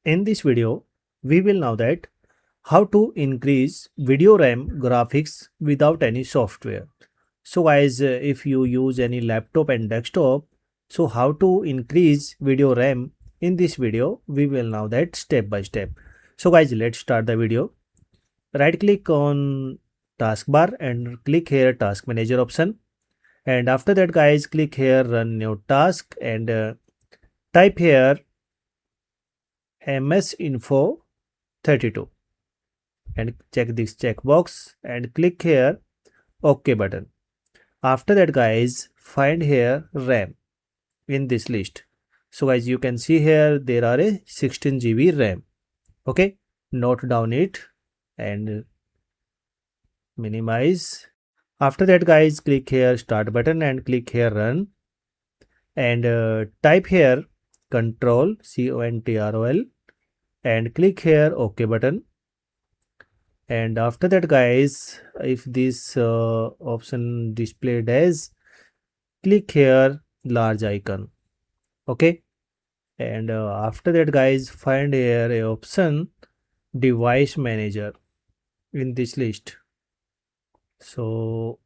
In this video, we will know that how to increase video RAM graphics without any software. So guys, if you use any laptop and desktop, so how to increase video RAM in this video, we will know that step by step. So guys, let's start the video. Right click on taskbar and click here task manager option. And after that guys, click here run new task and type here ms info 32 and check this checkbox and click here OK button. After that guys, find here RAM in this list. So guys, you can see here there are a 16 GB RAM. Okay, note down it and minimize. After that guys, click here start button and click here run and type here control and click here OK button. And after that guys, if this option displayed as, click here large icon. Okay, and after that guys, find here a option device manager in this list. So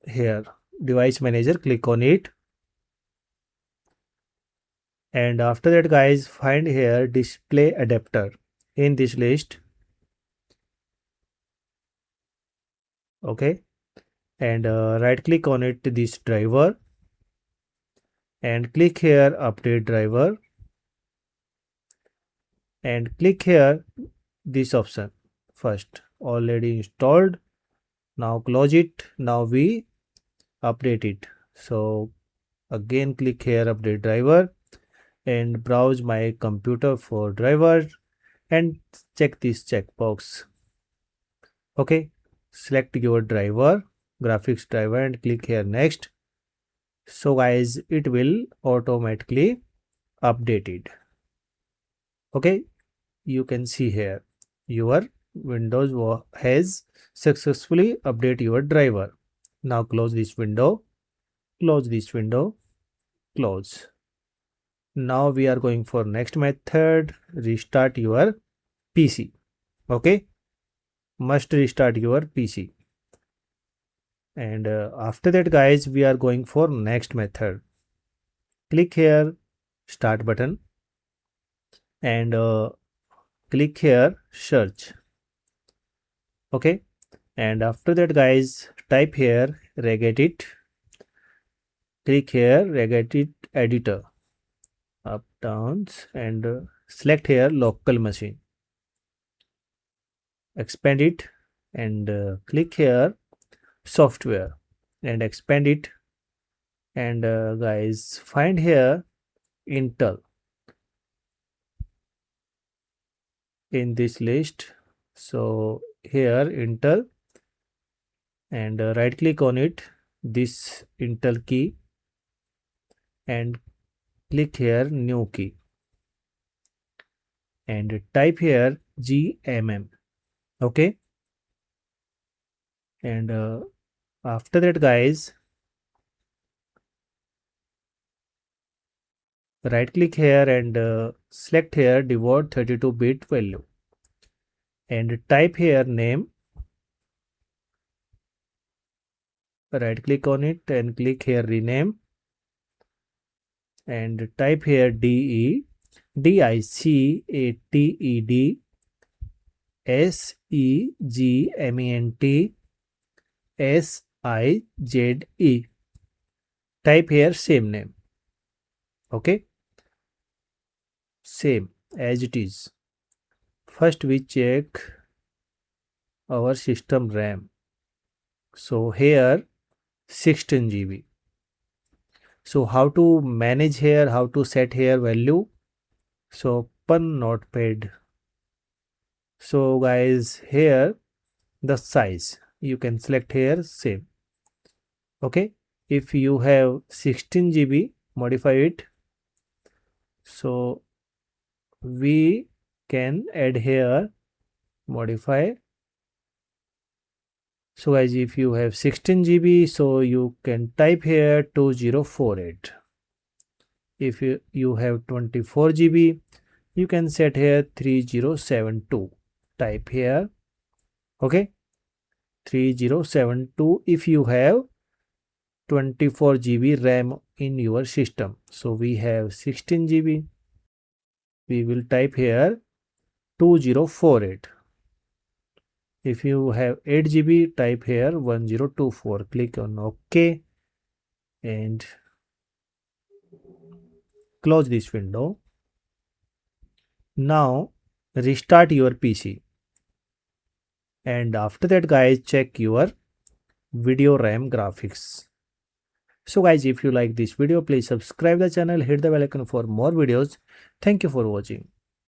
here device manager, click on it. And after that guys, find here display adapter in this list. Okay, and right click on it this driver and click here update driver and click here this option first already installed. Now close it. Now we update it. So again click here update driver and browse my computer for driver and check this checkbox. Okay, select your driver, graphics driver and click here next. So guys, it will automatically update it. Okay, you can see here your Windows has successfully updated your driver. Now close this window, close this window, close. Now we are going for next method, restart your PC. Okay, must restart your PC. And after that guys, we are going for next method. Click here start button and click here search. Okay, and after that guys, type here regedit, click here regedit editor, up downs and select here local machine, expand it and click here software and expand it and guys, find here Intel in this list. So here Intel and right click on it this Intel key and click here new key and type here GMM. Okay, and after that guys, right click here and select here default 32-bit value and type here name, right click on it and click here rename and type here DICATED SEGMENT type here same name. Okay, same as it is. First we check our system RAM. So here 16 GB. So how to manage here, how to set here value? So open notepad. So guys, here the size you can select here same. Okay, if you have 16 GB, modify it. So we can add here modify. So guys, if you have 16 GB, so you can type here 2048. If you have 24 GB, You can set here 3072. Type here. Okay. 3072 if you have 24 GB RAM in your system. So we have 16 GB. We will type here 2048. If you have 8 GB, type here 1024. Click on OK and close this window. Now restart your PC. And after that, guys, check your video RAM graphics. So guys, if you like this video, please subscribe the channel, hit the bell icon for more videos. Thank you for watching.